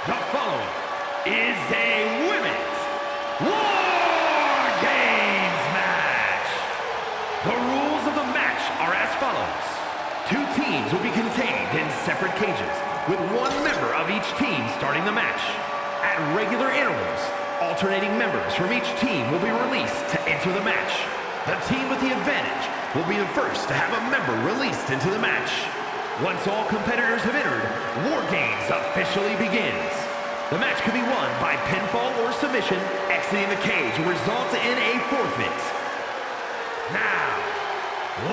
The following is a women's WarGames match. The rules of the match are as follows. 2 teams will be contained in separate cages, with 1 member of each team starting the match. At regular intervals, alternating members from each team will be released to enter the match. The team with the advantage will be the first to have a member released into the match. Once all competitors have entered, WarGames officially begins. The match can be won by pinfall or submission. Exiting the cage will result in a forfeit. Now,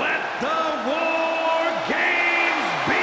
let the WarGames begin!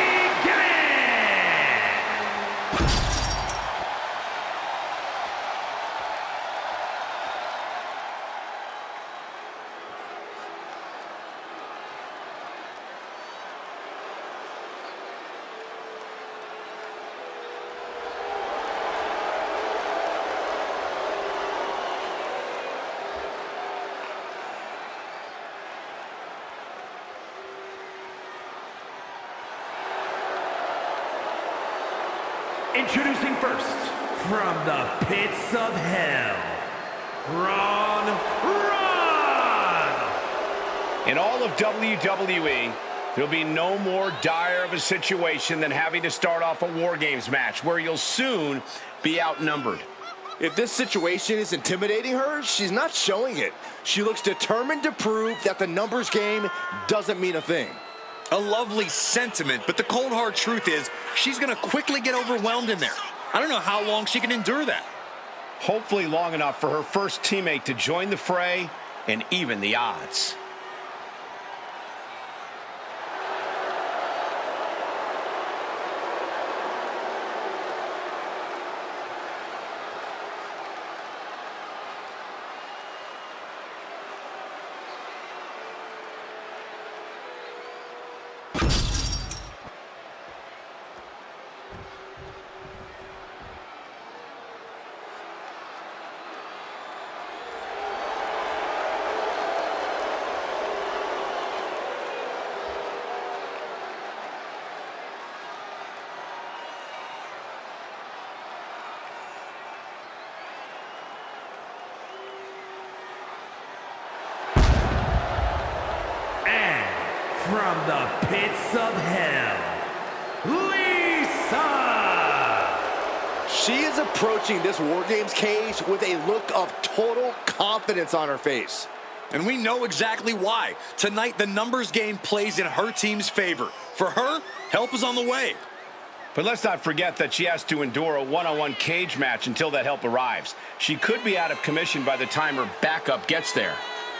Introducing first, from the pits of hell, Ron. In all of WWE, there'll be no more dire of a situation than having to start off a WarGames match where you'll soon be outnumbered. If this situation is intimidating her, she's not showing it. She looks determined to prove that the numbers game doesn't mean a thing. A lovely sentiment, but the cold hard truth is she's going to quickly get overwhelmed in there. I don't know how long she can endure that. Hopefully long enough for her first teammate to join the fray and even the odds. From the pits of hell, Lisa! She is approaching this WarGames cage with a look of total confidence on her face. And we know exactly why. Tonight, the numbers game plays in her team's favor. For her, help is on the way. But let's not forget that she has to endure a one-on-one cage match until that help arrives. She could be out of commission by the time her backup gets there.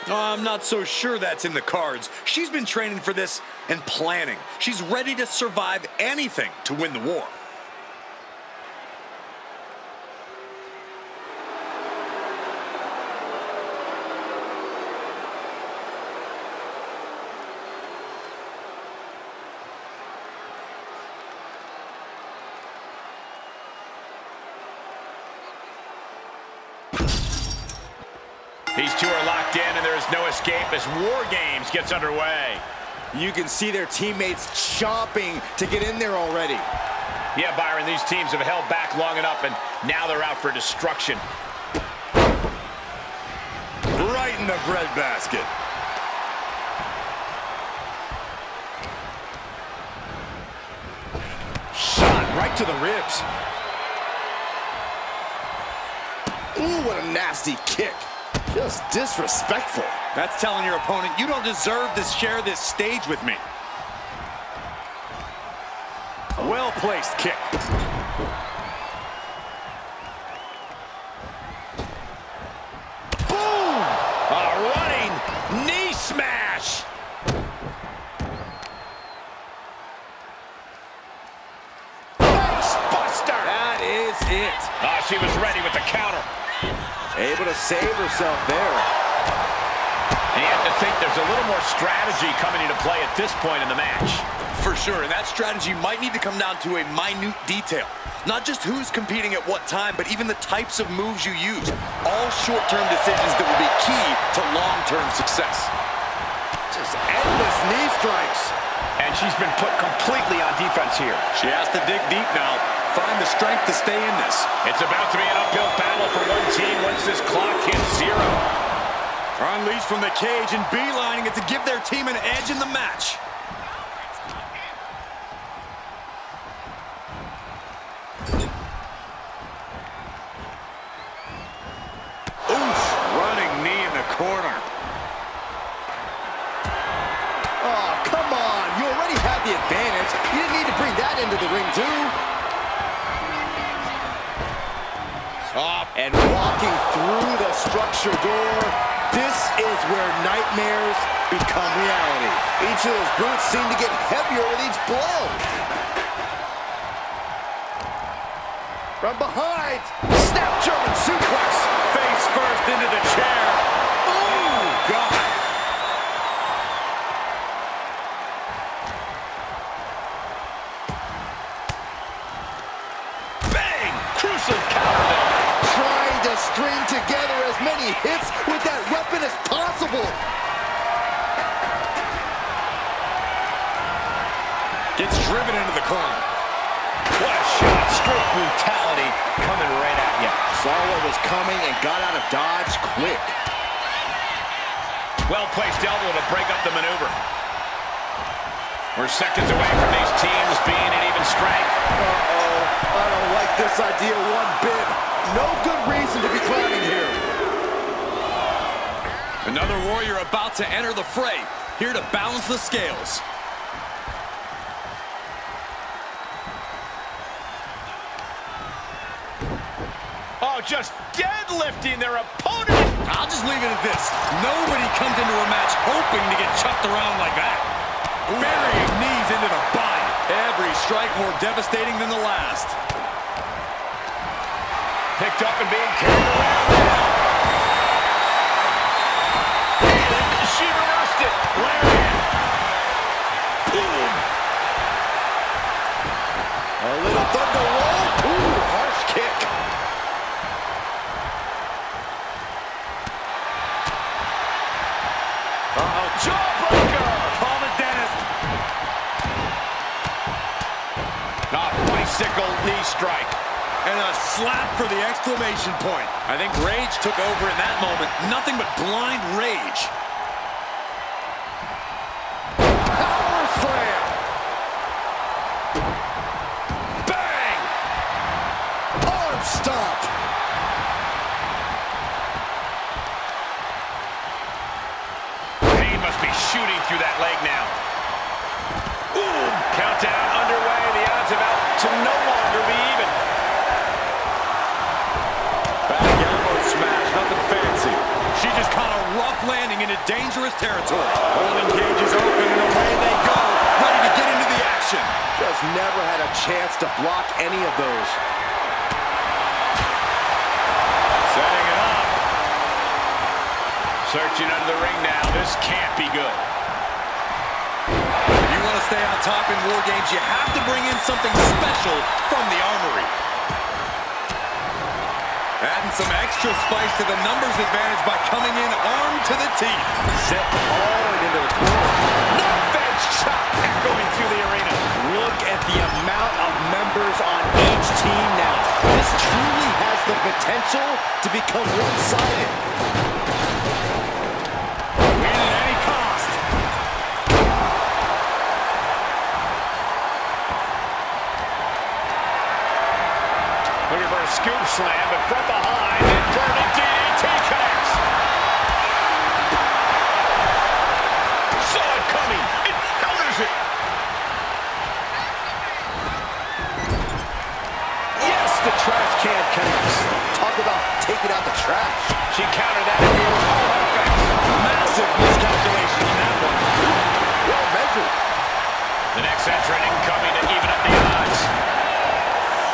I'm not so sure that's in the cards. She's been training for this and planning. She's ready to survive anything to win the war. These two are locked in, and there is no escape as WarGames gets underway. You can see their teammates chomping to get in there already. Yeah, Byron, these teams have held back long enough, and now they're out for destruction. Right in the breadbasket. Shot right to the ribs. Ooh, what a nasty kick. Just disrespectful. That's telling your opponent, you don't deserve to share this stage with me. Well-placed kick. Boom! A running knee smash! Facebuster! That is it. Oh, she was ready with the counter. Able to save herself there. And you have to think there's a little more strategy coming into play at this point in the match. For sure, and that strategy might need to come down to a minute detail. Not just who's competing at what time, but even the types of moves you use. All short-term decisions that will be key to long-term success. Just endless knee strikes. And she's been put completely on defense here. She has to dig deep now. find the strength to stay in this. It's about to be an uphill battle for one team once this clock hits 0. Unleashed from the cage and beelining it to give their team an edge in the match. Oof, running knee in the corner. Oh, come on. You already had the advantage. You didn't need to bring that into the ring, too. And walking through the structure door, this is where nightmares become reality. Each of those boots seem to get heavier with each blow. From behind, snap German suplex. Face first into the chair. Oh, God. Bang! Crucial counter. Trying to string together as many hits with that weapon as possible. Gets driven into the corner. What a shot. Straight brutality coming right at you. Saw what was coming and got out of dodge quick. Well-placed elbow to break up the maneuver. We're seconds away from these teams being at even strength. Uh-oh. I don't like this idea one bit. No good reason to be climbing here. Another warrior about to enter the fray, here to balance the scales. Oh, just deadlifting their opponent. I'll just leave it at this. Nobody comes into a match hoping to get chucked around like that. Burying knees into the body. Every strike more devastating than the last. Picked up and being carried around now. She reversed it. Lariat. Boom. A little thunder roll. Ooh, harsh kick. Uh-oh, jawbreaker. Call the dentist. Bicycle knee strike. And a slap for the exclamation point. I think rage took over in that moment. Nothing but blind rage. Power slam. Bang! Arm stomp. Pain must be shooting through that leg now. Boom! Countdown underway. The odds about to no longer be even. Back elbow smash, nothing fancy. She just caught a rough landing into dangerous territory. Holding cages open and away they go, ready to get into the action. Just never had a chance to block any of those. Setting it up. Searching under the ring now. This can't be good. If you want to stay on top in WarGames, you have to bring in something special from the armory. Adding some extra spice to the numbers advantage by coming in armed to the teeth. Set hard into the corner. Knife-edge shot echoing through the arena. Look at the amount of members on each team now. This truly has the potential to become one-sided. Win at any cost. Looking for a scoop slam, but from behind, inverted DDT connects. Saw it coming. It counters it. Yes, the trash can connects. Talk about taking out the trash. She countered that in the offense. Massive miscalculation on that one. Well measured. The next entrant incoming to even up the odds.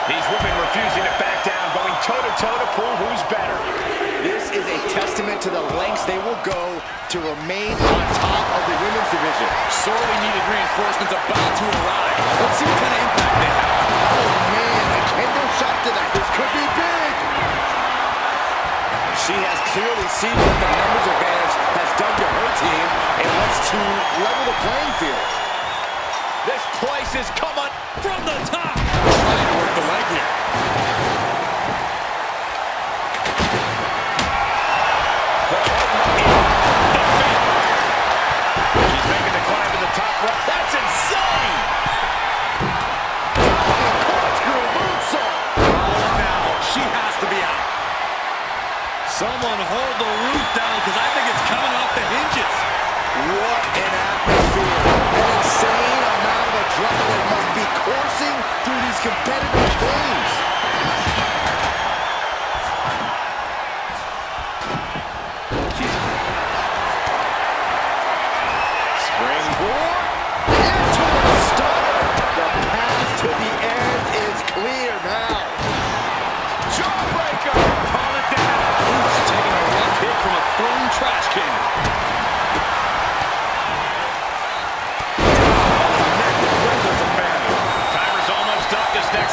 These women refusing to back down, going toe-to-toe to prove who's better. This is a testament to the lengths they will go to remain on top of the women's division. Sorely needed reinforcements about to arrive. Let's see what kind of impact they have. Oh man, a kendo shot to that. This could be big. She has clearly seen what the numbers advantage has done to her team and wants to level the playing field. This place is coming From the top. Trying to work the leg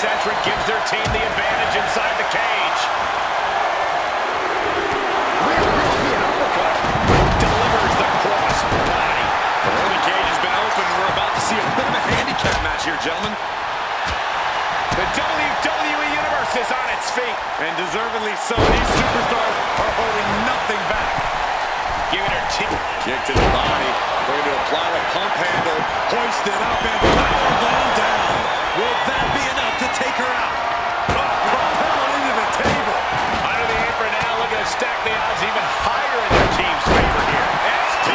entrant gives their team the advantage inside the cage. Delivers the cross body. The early cage has been open. We're about to see a bit of a handicap match here, gentlemen. The WWE Universe is on its feet. And deservedly so. These superstars are holding nothing back. Giving her team. Kick to the body. Going to apply the pump handle. Hoist it up and powerbomb down. Will that be enough to take her out? Propelled into the table. Under the apron now, looking to stack the odds even higher in their team's favor here. STO!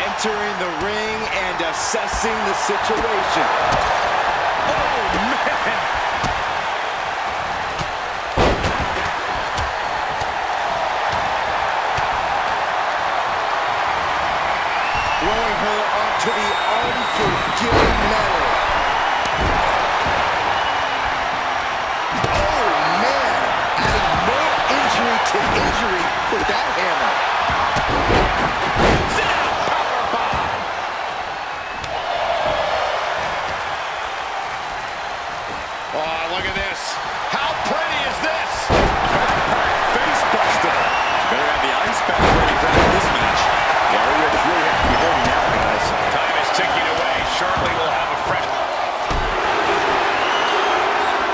Entering the ring and assessing the situation. Oh, man! Throwing her onto the unforgiving metal. Oh, man. Adding more injury to injury with that hammer. Oh, look at this. How pretty is this? Face buster. Better have the ice back ready for this match. Yeah, we really have to be ready now, guys. Time is ticking away. Shortly we'll have a fresh.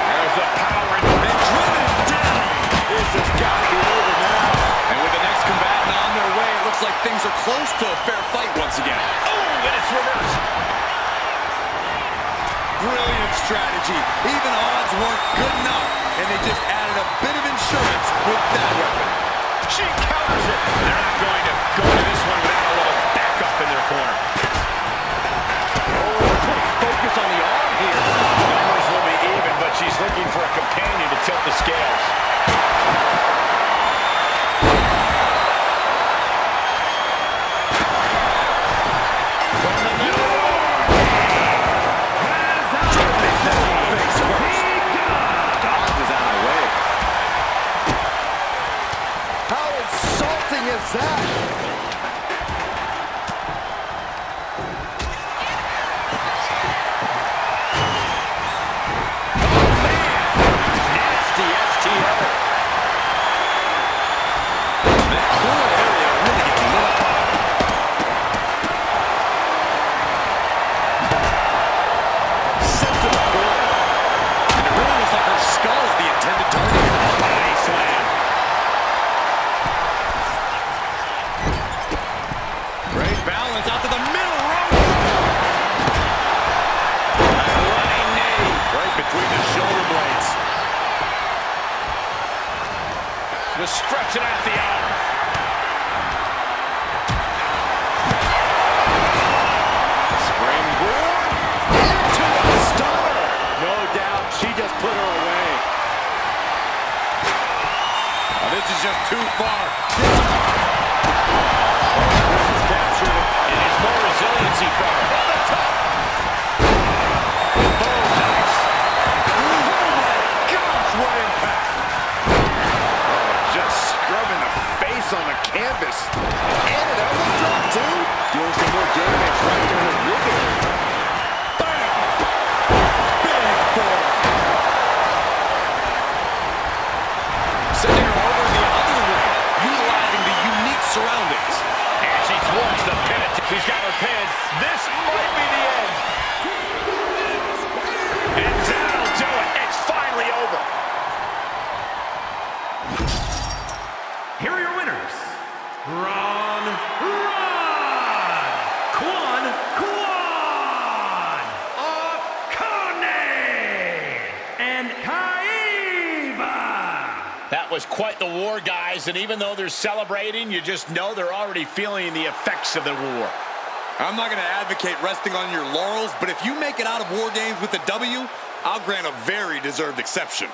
There's the power and driven down. This has got to be over now. And with the next combatant on their way, it looks like things are close to a fair fight once again. Oh, and it's reversed. Brilliant strategy. Even odds weren't good enough, and they just added a bit of insurance with that weapon. She counters it. They're not going to go to this one without a little backup in their corner. Oh, putting focus on the arm here. Numbers will be even, but she's looking for a companion to tilt the scales. Is that? Nasty STO. That cool area really getting lit up. Sent to the core. And it really looks like her skull is the intended target. Body slam. Great balance out to the middle rope. A running knee right between the shoulder blades. Just stretching out the arm. Springboard into a stunner. No doubt, she just put her away. Oh, this is just too far. This is captured. It is more resiliency from her. On the top. Oh, nice. Oh, my gosh, what impact. Just scrubbing the face on the canvas. And an elbow drop, too. Doing some more damage right to her rib area. Bam! Big forearm. Sending her over the other way, utilizing the unique surroundings. And she thwarts the pivot. She's got her pinned. This might be the end. And that'll do it. It's finally over. Here are your winners. Ron Akane and Kaiva. That was quite the war, guys, and even though they're celebrating, you just know they're already feeling the effects of the war. I'm not going to advocate resting on your laurels, but if you make it out of War Games with a W, I'll grant a very deserved exception.